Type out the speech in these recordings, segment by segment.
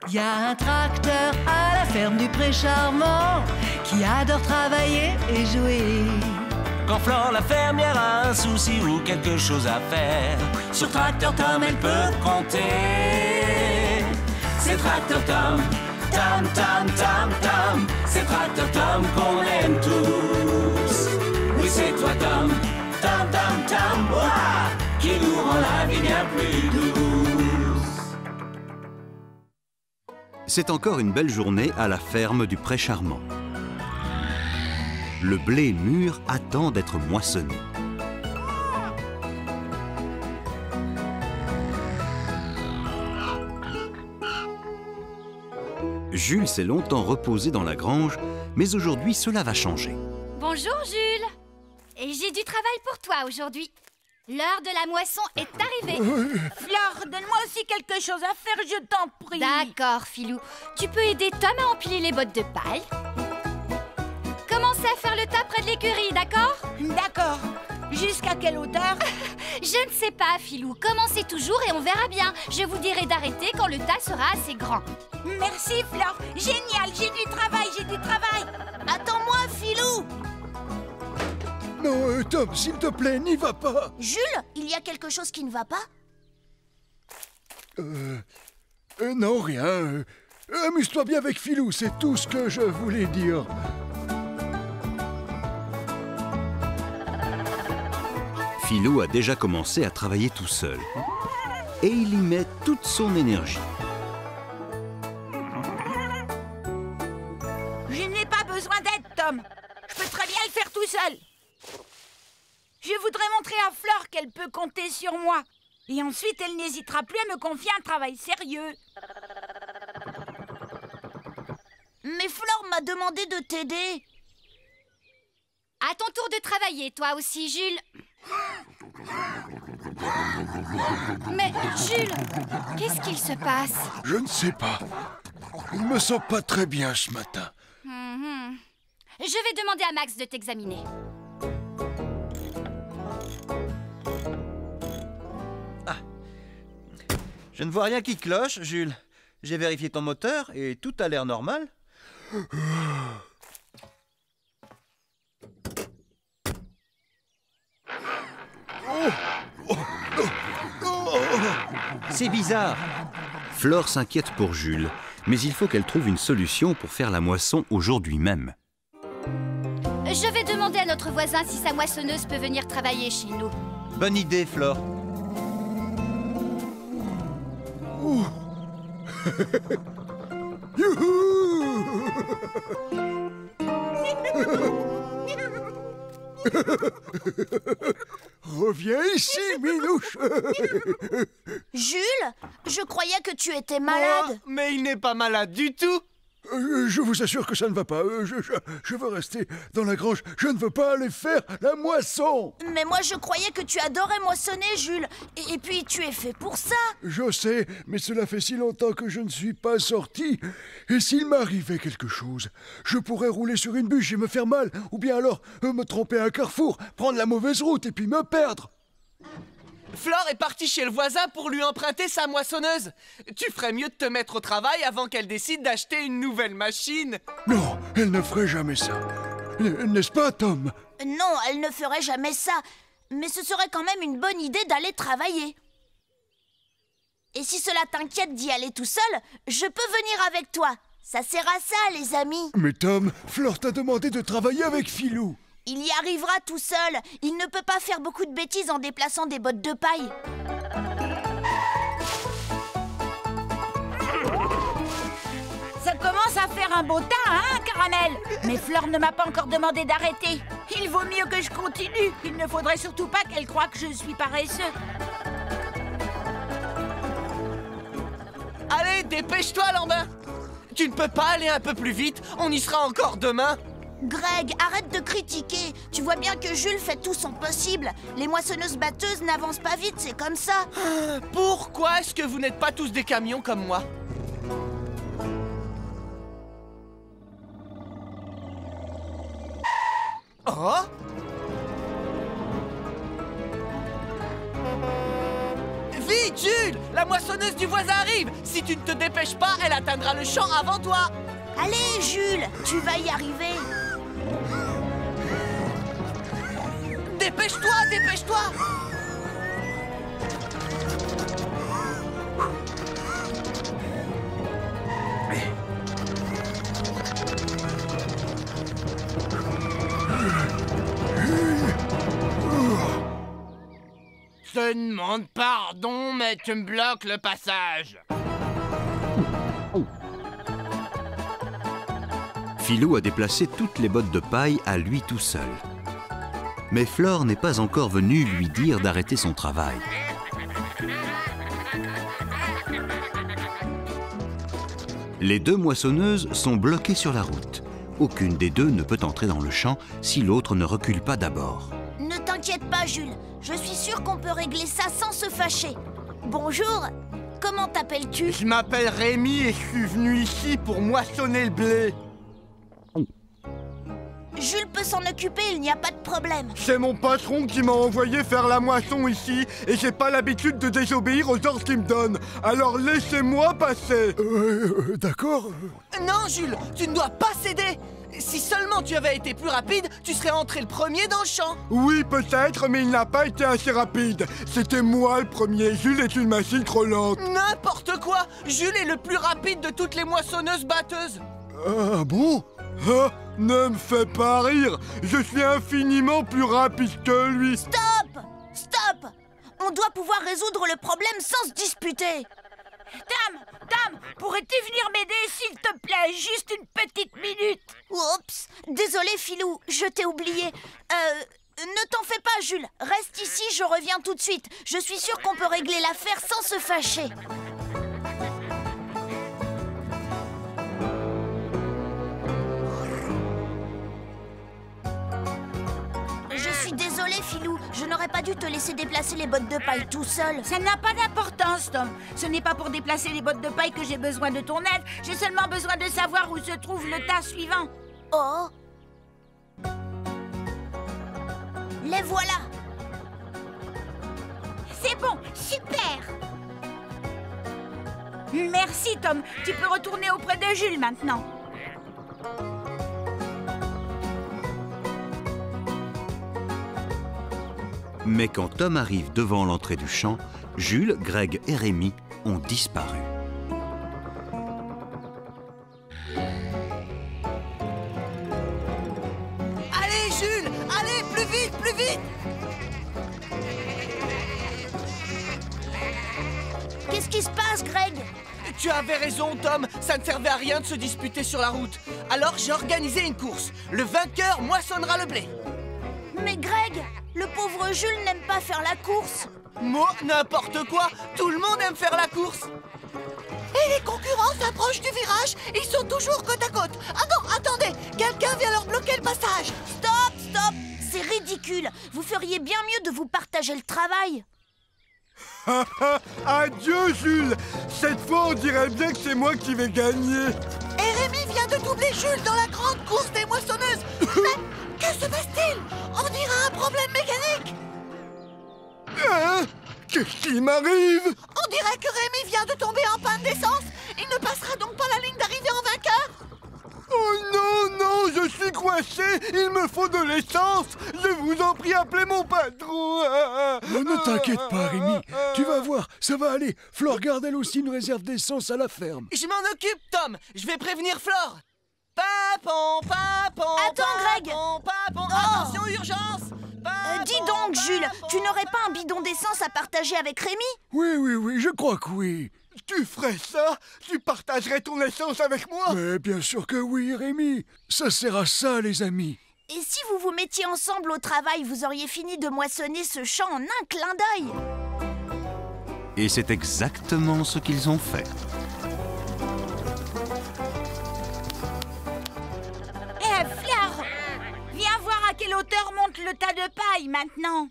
Y a un tracteur à la ferme du Pré Charmant qui adore travailler et jouer. Quand Flore la fermière a un souci ou quelque chose à faire, sur Tracteur Tom elle peut compter. C'est Tracteur Tom, Tom, Tom, Tom, Tom. C'est Tracteur Tom qu'on aime tous. Oui, c'est toi Tom, Tom, Tom, Tom, ouah, qui nous rend la vie bien plus douce. C'est encore une belle journée à la ferme du Pré Charmant. Le blé mûr attend d'être moissonné. Jules s'est longtemps reposé dans la grange, mais aujourd'hui cela va changer. Bonjour Jules. Et j'ai du travail pour toi aujourd'hui. L'heure de la moisson est arrivée. Flore, donne-moi aussi quelque chose à faire, je t'en prie. D'accord, Filou. Tu peux aider Tom à empiler les bottes de paille. Commencez à faire le tas près de l'écurie, d'accord? D'accord. Jusqu'à quelle hauteur? Je ne sais pas, Filou. Commencez toujours et on verra bien. Je vous dirai d'arrêter quand le tas sera assez grand. Merci, Flore. Génial, j'ai du travail, j'ai du travail. Attends-moi, Filou. Non, Tom, s'il te plaît, n'y va pas. Jules, il y a quelque chose qui ne va pas? Non, rien. Amuse-toi bien avec Filou, c'est tout ce que je voulais dire. Filou a déjà commencé à travailler tout seul. Et il y met toute son énergie. Je n'ai pas besoin d'aide, Tom. Je peux très bien le faire tout seul. Je voudrais montrer à Flore qu'elle peut compter sur moi. Et ensuite, elle n'hésitera plus à me confier un travail sérieux. Mais Flore m'a demandé de t'aider. À ton tour de travailler, toi aussi, Jules. Mais, Jules, qu'est-ce qu'il se passe? Je ne sais pas. Je ne me sens pas très bien ce matin. Je vais demander à Max de t'examiner. Je ne vois rien qui cloche, Jules. J'ai vérifié ton moteur et tout a l'air normal. C'est bizarre. Flore s'inquiète pour Jules, mais il faut qu'elle trouve une solution pour faire la moisson aujourd'hui même. Je vais demander à notre voisin si sa moissonneuse peut venir travailler chez nous. Bonne idée, Flore. Youhou! Reviens ici, Minouche. Jules, je croyais que tu étais malade. Mais il n'est pas malade du tout. Je vous assure que ça ne va pas. Je veux rester dans la grange. Je ne veux pas aller faire la moisson. Mais moi, je croyais que tu adorais moissonner, Jules. Et puis, tu es fait pour ça. Je sais, mais cela fait si longtemps que je ne suis pas sorti. Et s'il m'arrivait quelque chose, je pourrais rouler sur une bûche et me faire mal. Ou bien alors me tromper à un carrefour, prendre la mauvaise route et puis me perdre. Flore est partie chez le voisin pour lui emprunter sa moissonneuse. Tu ferais mieux de te mettre au travail avant qu'elle décide d'acheter une nouvelle machine. Non, elle ne ferait jamais ça. N'est-ce pas, Tom? Non, elle ne ferait jamais ça. Mais ce serait quand même une bonne idée d'aller travailler. Et si cela t'inquiète d'y aller tout seul, je peux venir avec toi. Ça sert à ça, les amis. Mais Tom, Flore t'a demandé de travailler avec Filou. Il y arrivera tout seul. Il ne peut pas faire beaucoup de bêtises en déplaçant des bottes de paille. Ça commence à faire un beau tas, hein, Caramel? Mais Flore ne m'a pas encore demandé d'arrêter. Il vaut mieux que je continue. Il ne faudrait surtout pas qu'elle croie que je suis paresseux. Allez, dépêche-toi, Lambin. Tu ne peux pas aller un peu plus vite? On y sera encore demain. Greg, arrête de critiquer. Tu vois bien que Jules fait tout son possible. Les moissonneuses batteuses n'avancent pas vite, c'est comme ça. Pourquoi est-ce que vous n'êtes pas tous des camions comme moi? Oh! Vite! Vite, Jules! La moissonneuse du voisin arrive! Si tu ne te dépêches pas, elle atteindra le champ avant toi! Allez, Jules, tu vas y arriver. Dépêche-toi, dépêche-toi! Je te demande pardon, mais tu me bloques le passage. Philou a déplacé toutes les bottes de paille à lui tout seul. Mais Flore n'est pas encore venue lui dire d'arrêter son travail. Les deux moissonneuses sont bloquées sur la route. Aucune des deux ne peut entrer dans le champ si l'autre ne recule pas d'abord. Ne t'inquiète pas, Jules. Je suis sûre qu'on peut régler ça sans se fâcher. Bonjour, comment t'appelles-tu? Je m'appelle Rémi et je suis venu ici pour moissonner le blé. Jules peut s'en occuper, il n'y a pas de problème. C'est mon patron qui m'a envoyé faire la moisson ici et j'ai pas l'habitude de désobéir aux ordres qu'il me donne. Alors laissez-moi passer. D'accord. Non, Jules, tu ne dois pas céder! Si seulement tu avais été plus rapide, tu serais entré le premier dans le champ! Oui, peut-être, mais il n'a pas été assez rapide. C'était moi le premier. Jules est une machine trop lente. N'importe quoi! Jules est le plus rapide de toutes les moissonneuses batteuses! Ah bon? Ah, ne me fais pas rire. Je suis infiniment plus rapide que lui. Stop! Stop! On doit pouvoir résoudre le problème sans se disputer. Dame, pourrais-tu venir m'aider, s'il te plaît? Juste une petite minute. Oups! Désolé, Philou, je t'ai oublié. Ne t'en fais pas, Jules. Reste ici, je reviens tout de suite. Je suis sûre qu'on peut régler l'affaire sans se fâcher. Je suis désolée, Philou. Je n'aurais pas dû te laisser déplacer les bottes de paille tout seul. Ça n'a pas d'importance, Tom. Ce n'est pas pour déplacer les bottes de paille que j'ai besoin de ton aide. J'ai seulement besoin de savoir où se trouve le tas suivant. Oh! Les voilà! C'est bon, super! Merci, Tom. Tu peux retourner auprès de Jules maintenant. Mais quand Tom arrive devant l'entrée du champ, Jules, Greg et Rémi ont disparu. Allez, Jules! Allez, plus vite, plus vite! Qu'est-ce qui se passe, Greg? Tu avais raison, Tom. Ça ne servait à rien de se disputer sur la route. Alors j'ai organisé une course. Le vainqueur moissonnera le blé. Mais Greg, le pauvre Jules n'aime pas faire la course. Moi, n'importe quoi. Tout le monde aime faire la course. Et les concurrents s'approchent du virage. Ils sont toujours côte à côte. Ah non, attendez. Quelqu'un vient leur bloquer le passage. Stop, stop. C'est ridicule. Vous feriez bien mieux de vous partager le travail. Adieu, Jules. Cette fois, on dirait bien que c'est moi qui vais gagner. Et Rémi vient de doubler Jules dans la grande course des moissonneuses. Mais que se passe-t-il? On dirait un problème mécanique. Hein? Qu'est-ce qui m'arrive? On dirait que Rémi vient de tomber en panne d'essence. Il ne passera donc pas la ligne d'arrivée en vainqueur. Oh non, non, je suis coincé. Il me faut de l'essence. Je vous en prie, appelez mon patron. Ne t'inquiète pas, Rémi. Tu vas voir, ça va aller. Flore garde elle aussi une réserve d'essence à la ferme. Je m'en occupe, Tom. Je vais prévenir Flore. Papon, papon. Attends, Greg. Papon, Oh. attention, urgence. Dis donc, Jules, tu n'aurais pas un bidon d'essence à partager avec Rémi? Oui, je crois que oui. Tu ferais ça? Tu partagerais ton essence avec moi? Mais bien sûr que oui, Rémi. Ça sert à ça, les amis. Et si vous vous mettiez ensemble au travail, vous auriez fini de moissonner ce champ en un clin d'œil. Et c'est exactement ce qu'ils ont fait. Flore, viens voir à quelle hauteur monte le tas de paille maintenant.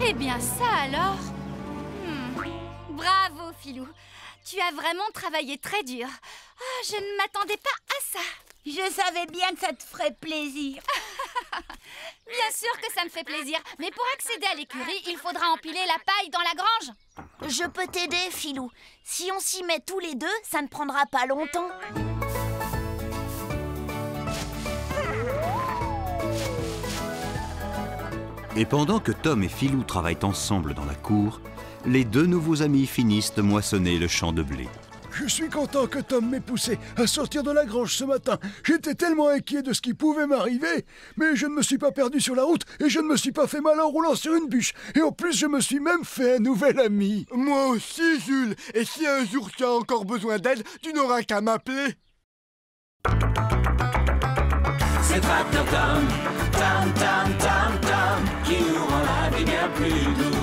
Eh bien ça alors. Bravo, Philou. Tu as vraiment travaillé très dur. Ah, je ne m'attendais pas à ça. Je savais bien que ça te ferait plaisir. Bien sûr que ça me fait plaisir, mais pour accéder à l'écurie, il faudra empiler la paille dans la grange. Je peux t'aider, Filou. Si on s'y met tous les deux, ça ne prendra pas longtemps. Et pendant que Tom et Filou travaillent ensemble dans la cour, les deux nouveaux amis finissent de moissonner le champ de blé. Je suis content que Tom m'ait poussé à sortir de la grange ce matin. J'étais tellement inquiet de ce qui pouvait m'arriver. Mais je ne me suis pas perdu sur la route et je ne me suis pas fait mal en roulant sur une bûche. Et en plus, je me suis même fait un nouvel ami. Moi aussi, Jules. Et si un jour tu as encore besoin d'aide, tu n'auras qu'à m'appeler. C'est Tracteur Tom, Tom, Tom, Tom, Tom, qui nous rend la vie bien plus douce.